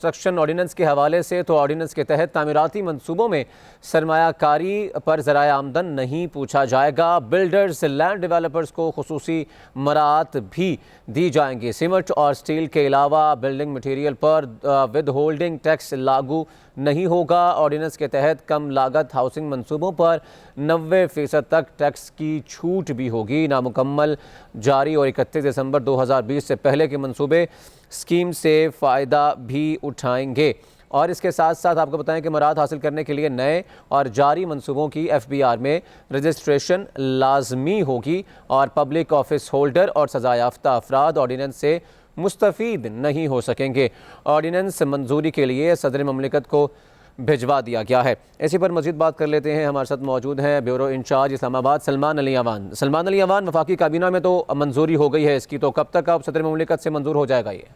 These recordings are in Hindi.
कंस्ट्रक्शन ऑर्डिनेंस के हवाले से तो ऑर्डिनेंस के तहत तामीराती मंसूबों में सरमायाकारी पर ज़राए आमदन नहीं पूछा जाएगा। बिल्डर्स लैंड डेवलपर्स को खुसूसी मराहत भी दी जाएंगी। सीमेंट और स्टील के अलावा बिल्डिंग मटीरियल पर विद होल्डिंग टैक्स लागू नहीं होगा। ऑर्डिनेंस के तहत कम लागत हाउसिंग मंसूबों पर 90% तक टैक्स की छूट भी होगी। नामुकम्मल जारी और 31 दिसंबर 2020 से पहले के मंसूबे स्कीम से फ़ायदा भी उठाएंगे। और इसके साथ साथ आपको बताएं कि मराहत हासिल करने के लिए नए और जारी मंसूबों की FBR में रजिस्ट्रेशन लाजमी होगी और पब्लिक ऑफिस होल्डर और सज़ा याफ्ता अफराद ऑर्डिनेंस से मुस्तफ़ीद नहीं हो सकेंगे। ऑर्डिनेंस मंजूरी के लिए सदर ममलिकत को भिजवा दिया गया है। इसी पर मज़ीद बात कर लेते हैं। हमारे साथ मौजूद हैं ब्यूरो इंचार्ज इस्लामाबाद सलमान अली अवान। सलमान अली अवान, वफाकी काबीना में तो मंजूरी हो गई है इसकी, तो कब तक अब सदर ममलिकत से मंजूर हो जाएगा ये?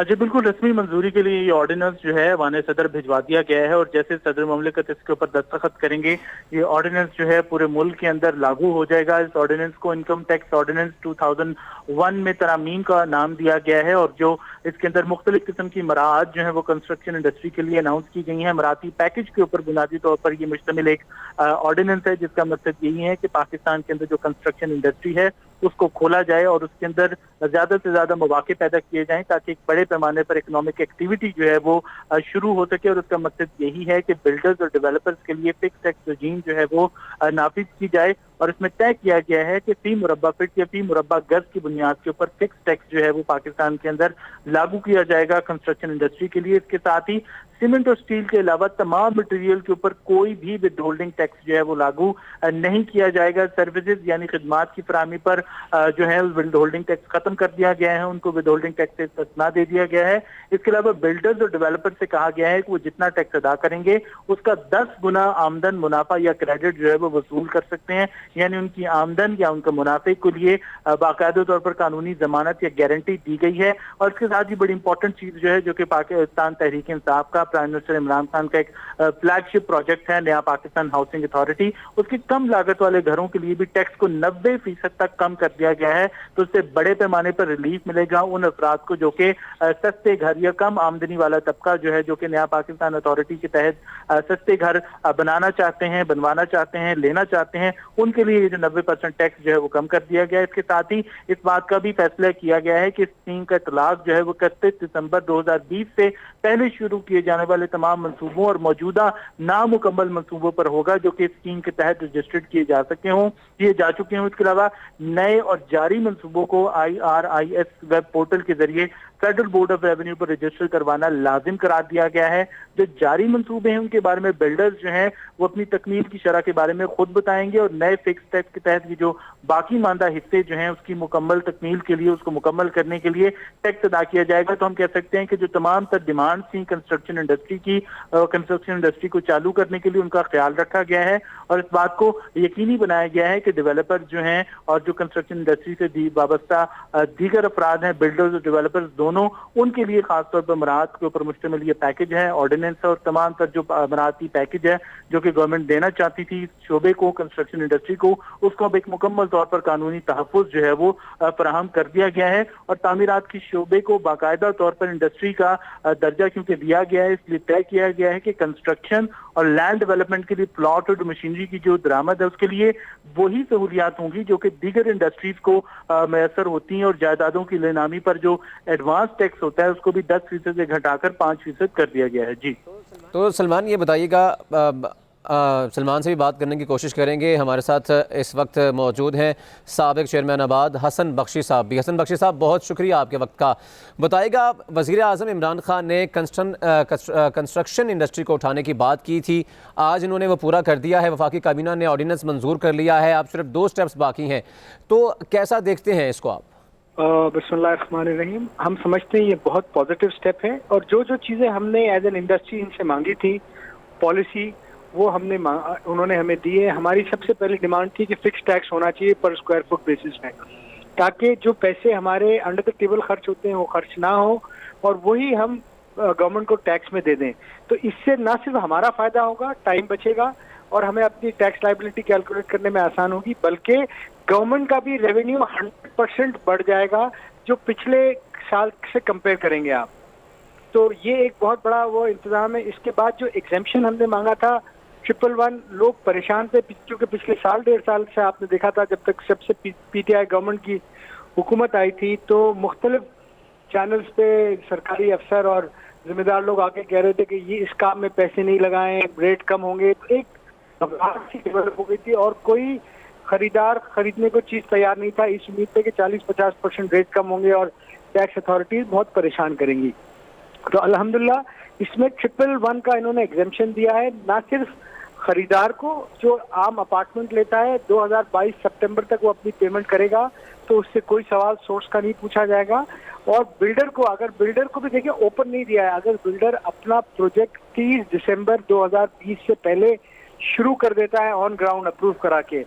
जी बिल्कुल, रस्मी मंजूरी के लिए ये ऑर्डिनेंस जो है वाने सदर भिजवा दिया गया है और जैसे सदर ममलिकत इसके ऊपर दस्तखत करेंगे ये ऑर्डिनेंस जो है पूरे मुल्क के अंदर लागू हो जाएगा। इस ऑर्डिनेंस को इनकम टैक्स ऑर्डिनेंस 2001 में तरामीम का नाम दिया गया है और जो इसके अंदर मुख्तलिफ किस्म की मराहत जो है वो कंस्ट्रक्शन इंडस्ट्री के लिए अनाउंस की गई है। मराहती पैकेज के ऊपर बुनियादी तौर पर ये मुश्तमिल एक ऑर्डिनेंस है जिसका मकसद यही है कि पाकिस्तान के अंदर जो कंस्ट्रक्शन इंडस्ट्री है उसको खोला जाए और उसके अंदर ज्यादा से ज्यादा मौके पैदा किए जाएं ताकि एक बड़े पैमाने पर इकोनॉमिक एक्टिविटी जो है वो शुरू हो सके। और उसका मकसद यही है कि बिल्डर्स और डेवलपर्स के लिए फिक्स टैक्स रजीम जो है वो नाफिज की जाए और इसमें तय किया गया है कि फी मुरब्बा फीट या फी मुरब्बा गज की बुनियाद के ऊपर फिक्स टैक्स जो है वो पाकिस्तान के अंदर लागू किया जाएगा कंस्ट्रक्शन इंडस्ट्री के लिए। इसके साथ ही सीमेंट और स्टील के अलावा तमाम मटेरियल के ऊपर कोई भी विद होल्डिंग टैक्स जो है वो लागू नहीं किया जाएगा। सर्विसेज यानी खिदमात की फराहमी पर जो है विद होल्डिंग टैक्स खत्म कर दिया गया है, उनको विद होल्डिंग टैक्स से इस्तिस्ना दे दिया गया है। इसके अलावा बिल्डर्स और डेवलपर से कहा गया है कि वो जितना टैक्स अदा करेंगे उसका 10 गुना आमदन मुनाफा या क्रेडिट जो है वो वसूल कर सकते हैं, यानी उनकी आमदन या उनके मुनाफे के लिए बाकायदा तौर पर कानूनी जमानत या गारंटी दी गई है। और इसके साथ ही बड़ी इंपॉर्टेंट चीज जो है जो कि पाकिस्तान तहरीक इंसाफ का प्राइम मिनिस्टर इमरान खान का एक फ्लैगशिप प्रोजेक्ट है नया पाकिस्तान हाउसिंग अथॉरिटी, उसकी कम लागत वाले घरों के लिए भी टैक्स को 90% तक कम कर दिया गया है। तो उससे बड़े पैमाने पर रिलीफ मिलेगा उन अफराद को जो कि सस्ते घर या कम आमदनी वाला तबका जो है जो कि नया पाकिस्तान अथॉरिटी के तहत सस्ते घर बनाना चाहते हैं, बनवाना चाहते हैं, लेना चाहते हैं, उनके लिए ये जो 90% टैक्स जो है वो कम कर दिया गया है। इसके साथ ही इस बात का भी फैसला किया गया है कि स्कीम का इतलाक जो है वो 31 दिसंबर 2020 से पहले शुरू किए जाने वाले तमाम मंसूबों और मौजूदा नामुकम्मल मंसूबों पर होगा जो कि स्कीम के तहत रजिस्टर्ड किए जा जा चुके हों। इसके अलावा नए और जारी मंसूबों को IRIS वेब पोर्टल के जरिए फेडरल बोर्ड ऑफ रेवेन्यू पर रजिस्टर करवाना लाजिम करार दिया गया है। जो जारी मंसूबे हैं उनके बारे में बिल्डर्स जो हैं वो अपनी तकमील की शरह के बारे में खुद बताएंगे और नए फिक्स टैक्स के तहत जो बाकी मानदा हिस्से जो हैं उसकी मुकम्मल तकमील के लिए, उसको मुकम्मल करने के लिए टैक्स अदा किया जाएगा। तो हम कह सकते हैं कि जो तमाम तर डिमांड थी कंस्ट्रक्शन इंडस्ट्री को चालू करने के लिए उनका ख्याल रखा गया है और इस बात को यकीनी बनाया गया है कि डेवलपर जो हैं और जो कंस्ट्रक्शन इंडस्ट्री से वाबस्ता दीगर अफराद हैं, बिल्डर्स और डेवलपर्स दोनों, उनके लिए खासतौर पर मराहत के ऊपर मुश्तमिल ये पैकेज है, ऑर्डिनेंस है और तमाम तर जो मराहती पैकेज है जो कि गवर्नमेंट देना चाहती थी शोबे को, कंस्ट्रक्शन इंडस्ट्री को, उसको अब एक मुकम्मल तौर पर कानूनी तहफ़्फ़ुज़ जो है वो फराहम कर दिया गया है। और तामीरात की शोबे को बाकायदा तौर पर इंडस्ट्री का दर्जा क्योंकि दिया गया है इसलिए तय किया गया है कि कंस्ट्रक्शन और लैंड डेवलपमेंट के लिए प्लॉट और मशीनरी की जो दरामद है उसके लिए वही सहूलियात होंगी जो कि दीगर इंडस्ट्रीज को मैसर होती हैं और जायदादों की लेनामी पर जो एडवांस टैक्स होता है उसको भी 10% से घटाकर 5% कर दिया गया है। जी तो सलमान ये बताइएगा, सलमान से भी बात करने की कोशिश करेंगे। हमारे साथ इस वक्त मौजूद हैं साबिक चेयरमैन आबाद हसन बख्शी साहब भी। हसन बख्शी साहब, बहुत शुक्रिया आपके वक्त का। बताइएगा, वज़ीर आज़म इमरान खान ने कंस्ट्रक्शन इंडस्ट्री को उठाने की बात की थी, आज इन्होंने वो पूरा कर दिया है, वफाकी काबीना ने ऑर्डिनेंस मंजूर कर लिया है, अब सिर्फ 2 स्टेप्स बाकी हैं, तो कैसा देखते हैं इसको आप? बिस्मिल्लाहिर्रहमानिर्रहीम। हम समझते हैं ये बहुत पॉजिटिव स्टेप है और जो जो चीज़ें हमने एज एन इंडस्ट्री इनसे मांगी थी पॉलिसी वो उन्होंने हमें दी है। हमारी सबसे पहली डिमांड थी कि फिक्स टैक्स होना चाहिए पर स्क्वायर फुट बेसिस में, ताकि जो पैसे हमारे अंडर द टेबल खर्च होते हैं वो खर्च ना हो और वही हम गवर्नमेंट को टैक्स में दे दें। तो इससे ना सिर्फ हमारा फायदा होगा, टाइम बचेगा और हमें अपनी टैक्स लायबिलिटी कैलकुलेट करने में आसान होगी, बल्कि गवर्नमेंट का भी रेवेन्यू 100% बढ़ जाएगा जो पिछले साल से कंपेयर करेंगे आप। तो ये एक बहुत बड़ा वो इंतजाम है। इसके बाद जो एग्जेम्पशन हमने मांगा था 111, लोग परेशान थे क्योंकि पिछले साल 1.5 साल से आपने देखा था जब तक सबसे पीटीआई गवर्नमेंट की हुकूमत आई थी तो मुख्तलिफ चैनल्स पे सरकारी अफसर और जिम्मेदार लोग आके कह रहे थे कि ये इस काम में पैसे नहीं लगाएं, रेट कम होंगे। तो एक घबराहट सी डेवलप हो गई थी और कोई खरीदार खरीदने को चीज तैयार नहीं था, इस उम्मीद पे कि 40-50% रेट कम होंगे और टैक्स अथॉरिटीज बहुत परेशान करेंगी। तो अल्हम्दुलिल्लाह इसमें 111 का इन्होंने एग्जेम्पशन दिया है, ना सिर्फ खरीदार को जो आम अपार्टमेंट लेता है 2022 सितंबर तक वो अपनी पेमेंट करेगा तो उससे कोई सवाल सोर्स का नहीं पूछा जाएगा, और बिल्डर को, अगर बिल्डर को भी देखिए ओपन नहीं दिया है, अगर बिल्डर अपना प्रोजेक्ट 30 दिसंबर 2020 से पहले शुरू कर देता है ऑन ग्राउंड अप्रूव करा के,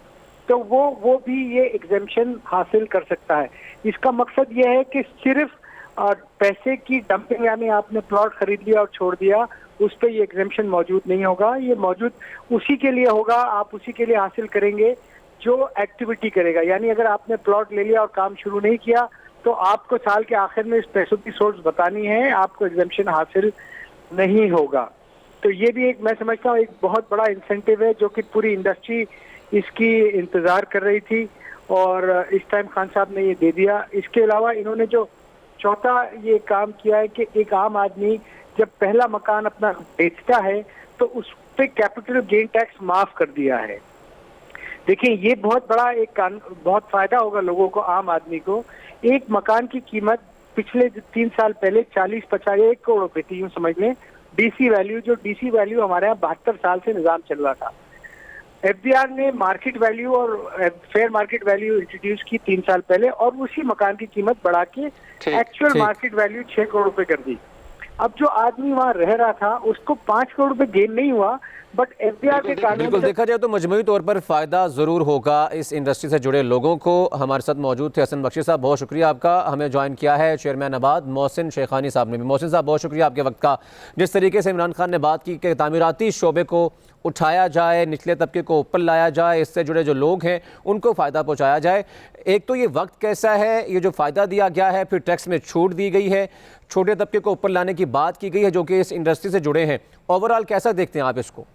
तो वो भी ये एग्जेम्पशन हासिल कर सकता है। इसका मकसद ये है कि सिर्फ पैसे की डंपिंग, यानी आपने प्लॉट खरीद लिया और छोड़ दिया, उस पर ये एग्जेम्पशन मौजूद नहीं होगा। ये मौजूद उसी के लिए होगा, आप उसी के लिए हासिल करेंगे जो एक्टिविटी करेगा। यानी अगर आपने प्लॉट ले लिया और काम शुरू नहीं किया तो आपको साल के आखिर में इस पैसों की सोर्स बतानी है, आपको एग्जेम्पशन हासिल नहीं होगा। तो ये भी एक, मैं समझता हूँ, एक बहुत बड़ा इंसेंटिव है जो कि पूरी इंडस्ट्री इसकी इंतजार कर रही थी और इस टाइम खान साहब ने ये दे दिया। इसके अलावा इन्होंने जो चौथा ये काम किया है कि एक आम आदमी जब पहला मकान अपना बेचता है तो उस पे कैपिटल गेन टैक्स माफ कर दिया है। देखिए ये बहुत बड़ा एक बहुत फायदा होगा लोगों को, आम आदमी को। एक मकान की कीमत पिछले 3 साल पहले 40-50 1 करोड़ रुपए थी, यूं समझ लें डीसी वैल्यू, जो डीसी वैल्यू हमारे यहाँ 72 साल से निजाम चल रहा था। एफडीआर ने मार्केट वैल्यू और फेयर मार्केट वैल्यू इंट्रोड्यूस की 3 साल पहले और उसी मकान की कीमत बढ़ा के एक्चुअल मार्केट वैल्यू 6 करोड़ रुपए कर दी। अब जो आदमी वहां रह रहा था उसको 5 करोड़ रुपए गेन नहीं हुआ, बट एफडीआर के कानून बिल्कुल देखा जाए तो मजमूई तौर पर फ़ायदा ज़रूर होगा इस इंडस्ट्री से जुड़े लोगों को। हमारे साथ मौजूद थे हसन बख्शी साहब, बहुत शुक्रिया आपका। हमें ज्वाइन किया है चेयरमैन आबाद मोहसिन शेखानी साहब ने भी। मोहसिन साहब बहुत शुक्रिया आपके वक्त का। जिस तरीके से इमरान खान ने बात की कि तामीराती शोबे को उठाया जाए, निचले तबके को ऊपर लाया जाए, इससे जुड़े जो लोग हैं उनको फ़ायदा पहुँचाया जाए। एक तो ये वक्त कैसा है, ये जो फ़ायदा दिया गया है, फिर टैक्स में छूट दी गई है, छोटे तबके को ऊपर लाने की बात की गई है जो कि इस इंडस्ट्री से जुड़े हैं। ओवरऑल कैसा देखते हैं आप इसको?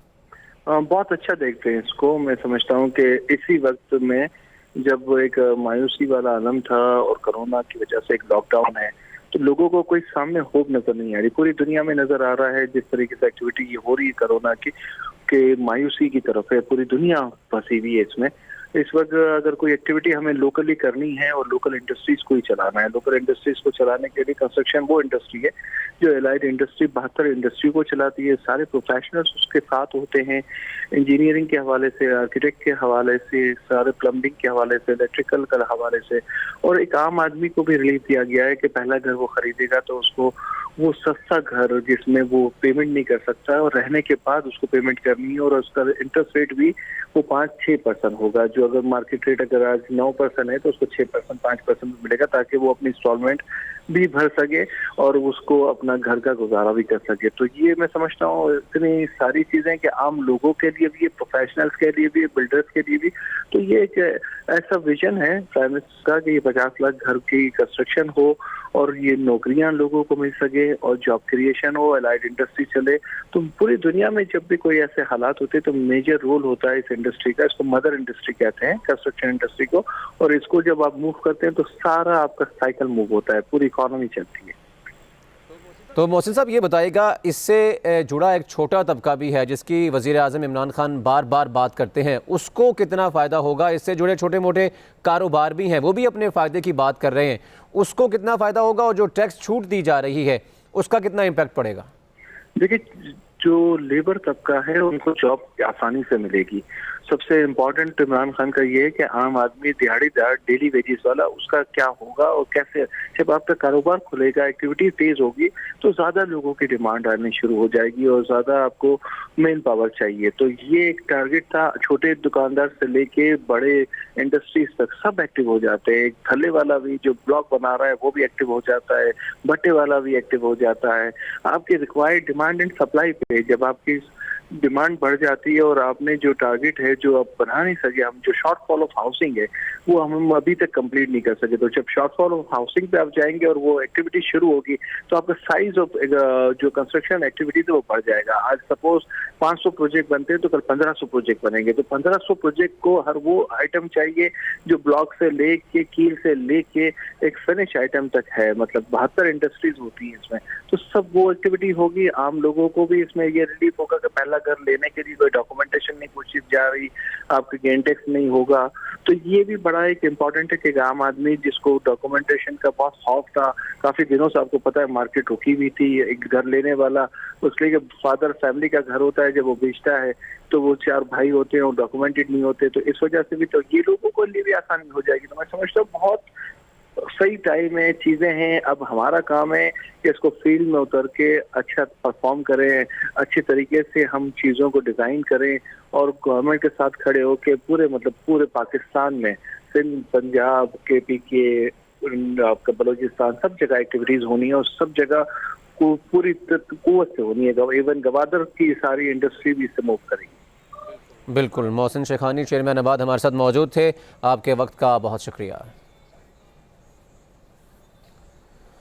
बहुत अच्छा देखते हैं इसको। मैं समझता हूँ कि इसी वक्त में जब एक मायूसी वाला आलम था और कोरोना की वजह से एक लॉकडाउन है, तो लोगों को कोई सामने होप नजर नहीं आ रही। पूरी दुनिया में नजर आ रहा है जिस तरीके से एक्टिविटी ये हो रही है कोरोना की, के मायूसी की तरफ है, पूरी दुनिया फंसी हुई है इसमें। इस वक्त अगर कोई एक्टिविटी हमें लोकली करनी है और लोकल इंडस्ट्रीज को ही चलाना है, लोकल इंडस्ट्रीज को चलाने के लिए कंस्ट्रक्शन वो इंडस्ट्री है जो एलाइड इंडस्ट्री 72 इंडस्ट्री को चलाती है। सारे प्रोफेशनल्स उसके साथ होते हैं, इंजीनियरिंग के हवाले से, आर्किटेक्ट के हवाले से, सारे प्लम्बिंग के हवाले से, इलेक्ट्रिकल के हवाले से। और एक आम आदमी को भी रिलीफ दिया गया है कि पहला घर वो खरीदेगा तो उसको वो सस्ता घर जिसमें वो पेमेंट नहीं कर सकता है और रहने के बाद उसको पेमेंट करनी है, और उसका इंटरेस्ट रेट भी वो 5-6% होगा। जो अगर मार्केट रेट अगर आज 9% है तो उसको 6% 5% मिलेगा, ताकि वो अपनी इंस्टॉलमेंट भी भर सके और उसको अपना घर का गुजारा भी कर सके। तो ये मैं समझता हूँ इतनी सारी चीजें कि आम लोगों के लिए भी, प्रोफेशनल्स के लिए भी, बिल्डर्स के लिए भी। तो ये एक ऐसा विजन है प्राइम मिनिस्टर का कि ये 50 लाख घर की कंस्ट्रक्शन हो और ये नौकरियां लोगों को मिल सके और जॉब क्रिएशन हो, एलाइड इंडस्ट्री चले। तो पूरी दुनिया में जब भी कोई ऐसे हालात होते हैं तो मेजर रोल होता है इस इंडस्ट्री का। इसको मदर इंडस्ट्री कहते हैं कंस्ट्रक्शन इंडस्ट्री को, और इसको जब आप मूव करते हैं तो सारा आपका साइकिल मूव होता है, पूरी इकोनॉमी चलती है। तो मोहसिन साहब ये बताइएगा, इससे जुड़ा एक छोटा तबका भी है जिसकी वज़ीर आज़म इमरान खान बार बार बात करते हैं, उसको कितना फ़ायदा होगा? इससे जुड़े छोटे मोटे कारोबार भी हैं, वो भी अपने फ़ायदे की बात कर रहे हैं, उसको कितना फ़ायदा होगा? और जो टैक्स छूट दी जा रही है उसका कितना इम्पैक्ट पड़ेगा? देखिए, जो लेबर तबका है उनको जॉब आसानी से मिलेगी। सबसे इम्पोर्टेंट इमरान खान का ये है कि आम आदमी, दिहाड़ीदार, डेली वेजेस वाला, उसका क्या होगा और कैसे। जब आपका कारोबार खुलेगा, एक्टिविटी तेज होगी, तो ज्यादा लोगों की डिमांड आनी शुरू हो जाएगी और ज्यादा आपको मेन पावर चाहिए। तो ये एक टारगेट था। छोटे दुकानदार से लेके बड़े इंडस्ट्रीज तक सब एक्टिव हो जाते हैं। थल्ले वाला भी जो ब्लॉक बना रहा है वो भी एक्टिव हो जाता है, भट्टे वाला भी एक्टिव हो जाता है। आपकी रिक्वायर्ड डिमांड एंड सप्लाई पे जब आपकी डिमांड बढ़ जाती है और आपने जो टारगेट है जो आप बना नहीं सके, हम जो शॉर्टफॉल ऑफ हाउसिंग है वो हम अभी तक कंप्लीट नहीं कर सके। तो जब शॉर्टफॉल ऑफ हाउसिंग पे आप जाएंगे और वो एक्टिविटी शुरू होगी तो आपका साइज ऑफ जो कंस्ट्रक्शन एक्टिविटीज है वो बढ़ जाएगा। आज सपोज 500 प्रोजेक्ट बनते हैं तो कल 1500 प्रोजेक्ट बनेंगे। तो 1500 प्रोजेक्ट को हर वो आइटम चाहिए जो ब्लॉक से लेके कील से लेके एक फिनिश आइटम तक है, मतलब 72 इंडस्ट्रीज होती है इसमें। तो सब वो एक्टिविटी होगी, आम लोगों को भी इसमें ये रिलीफ होगा कि पहला घर लेने के लिए कोई डॉक्यूमेंटेशन नहीं पूछी जा रही, आपके गेन टैक्स नहीं होगा। तो ये भी बड़ा एक इम्पोर्टेंट है कि आम आदमी जिसको डॉक्यूमेंटेशन का बहुत खौफ था, काफी दिनों से आपको पता है मार्केट रुकी हुई थी, एक घर लेने वाला उसके लिए फादर फैमिली का घर होता है, जब वो बेचता है तो वो 4 भाई होते हैं, वो डॉक्यूमेंटेड नहीं होते, तो इस वजह से भी तो ये लोगों को लिए भी आसानी हो जाएगी। तो मैं समझता हूँ बहुत सही टाइम है, चीजें हैं। अब हमारा काम है कि इसको फील्ड में उतर के अच्छा परफॉर्म करें, अच्छे तरीके से हम चीजों को डिजाइन करें और गवर्नमेंट के साथ खड़े होके पूरे पाकिस्तान में, सिंध, पंजाब, KPK, आपका बलूचिस्तान, सब जगह एक्टिविटीज होनी है और सब जगह को पूरी कुव्वत से होनी है। इवन गवादर की सारी इंडस्ट्री भी इससे मूव करेगी। बिल्कुल। मोहसिन शेखानी, चेयरमैन आबाद, हमारे साथ मौजूद थे। आपके वक्त का बहुत शुक्रिया।